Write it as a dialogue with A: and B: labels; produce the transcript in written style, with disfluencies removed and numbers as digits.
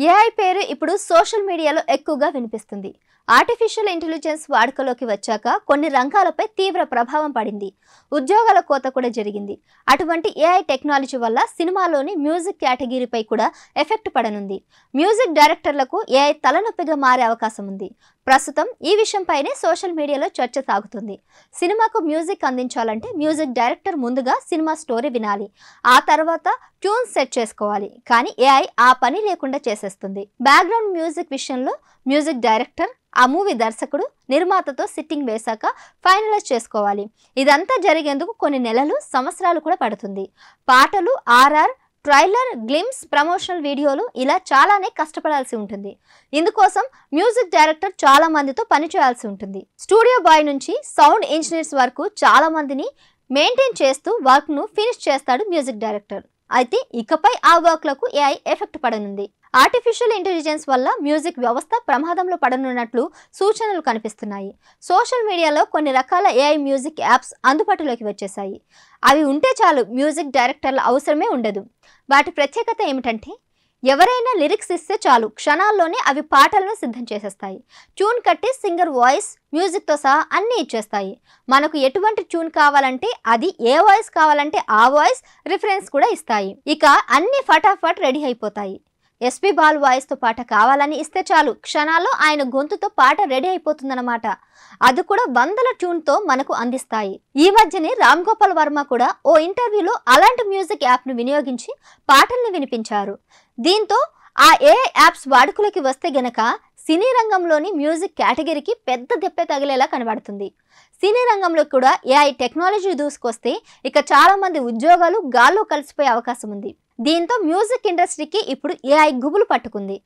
A: AI పేరు ఇప్పుడు social మీడియాలో ఎక్కువగా వినిపిస్తుంది. ఆర్టిఫిషియల్ ఇంటెలిజెన్స్ వాడుకలోకి వచ్చాక కొన్ని రంగాలపై తీవ్ర ప్రభావం పడింది. ఉద్యోగాల కోత కూడా జరిగింది. అటువంటి ఏఐ టెక్నాలజీ వల్ల సినిమాలోని మ్యూజిక్ కేటగిరీపై కూడా ఎఫెక్ట్ పడనుంది. మ్యూజిక్ డైరెక్టర్లకు ఏఐ తలనొప్పిగా మారే అవకాశం ఉంది. ప్రస్తుతం ఈ విషయంపైనే సోషల్ మీడియాలో చర్చ సాగుతుంది. సినిమాకు మ్యూజిక్ అందించాలంటే మ్యూజిక్ డైరెక్టర్ ముందుగా సినిమా స్టోరీ వినాలి. ఆ తర్వాత ట్యూన్ సెట్ చేసుకోవాలి. కానీ ఏఐ ఆ పని లేకుండా చేసేస్తుంది. బ్యాక్గ్రౌండ్ మ్యూజిక్ విషయంలో మ్యూజిక్ డైరెక్టర్ ఆ మూవీ దర్శకుడు నిర్మాతతో సిట్టింగ్ వేశాక ఫైనలైజ్ చేసుకోవాలి. ఇదంతా జరిగేందుకు కొన్ని నెలలు సంవత్సరాలు కూడా పడుతుంది. పాటలు, ఆర్ఆర్, ట్రైలర్, గ్లిమ్స్, ప్రమోషనల్ వీడియోలు ఇలా చాలానే కష్టపడాల్సి ఉంటుంది. ఇందుకోసం మ్యూజిక్ డైరెక్టర్ చాలా మందితో పనిచేయాల్సి ఉంటుంది. స్టూడియో బాయ్ నుంచి సౌండ్ ఇంజనీర్స్ వరకు చాలా మందిని మెయింటైన్ చేస్తూ వర్క్ను ఫినిష్ చేస్తాడు మ్యూజిక్ డైరెక్టర్. అయితే ఇకపై ఆ వర్క్లకు ఏఐ ఎఫెక్ట్ పడనుంది. ఆర్టిఫిషియల్ ఇంటెలిజెన్స్ వల్ల మ్యూజిక్ వ్యవస్థ ప్రమాదంలో పడనున్నట్లు సూచనలు కనిపిస్తున్నాయి. సోషల్ మీడియాలో కొన్ని రకాల ఏఐ మ్యూజిక్ యాప్స్ అందుబాటులోకి వచ్చేసాయి. అవి ఉంటే చాలు, మ్యూజిక్ డైరెక్టర్ల అవసరమే ఉండదు. వాటి ప్రత్యేకత ఏమిటంటే ఎవరైనా లిరిక్స్ ఇస్తే చాలు, క్షణాల్లోనే అవి పాటలను సిద్ధం చేసేస్తాయి. ట్యూన్ కట్టి సింగర్ వాయిస్, మ్యూజిక్తో సహా అన్నీ ఇచ్చేస్తాయి. మనకు ఎటువంటి ట్యూన్ కావాలంటే అది, ఏ వాయిస్ కావాలంటే ఆ వాయిస్, రిఫరెన్స్ కూడా ఇస్తాయి. ఇక అన్ని ఫటాఫట్ రెడీ అయిపోతాయి. ఎస్పీ బాల్ వాయిస్తో పాట కావాలని ఇస్తే చాలు, క్షణాల్లో ఆయన గొంతుతో పాట రెడీ అయిపోతుందన్నమాట. అది కూడా వందల ట్యూన్తో మనకు అందిస్తాయి. ఈ మధ్యనే రామ్ గోపాల్ వర్మ కూడా ఓ ఇంటర్వ్యూలో అలాంటి మ్యూజిక్ యాప్ను వినియోగించి పాటల్ని వినిపించారు. దీంతో ఆ ఏఐ యాప్స్ వాడుకలోకి వస్తే గనక సినీ రంగంలోని మ్యూజిక్ కేటగిరీకి పెద్ద దెబ్బ తగిలేలా కనబడుతుంది. సినీ రంగంలో కూడా ఏఐ టెక్నాలజీ దూసుకొస్తే ఇక చాలా మంది ఉద్యోగాలు గాల్లో కలిసిపోయే అవకాశం ఉంది. దీంతో మ్యూజిక్ ఇండస్ట్రీకి ఇప్పుడు ఏఐ గుబులు పట్టుకుంది.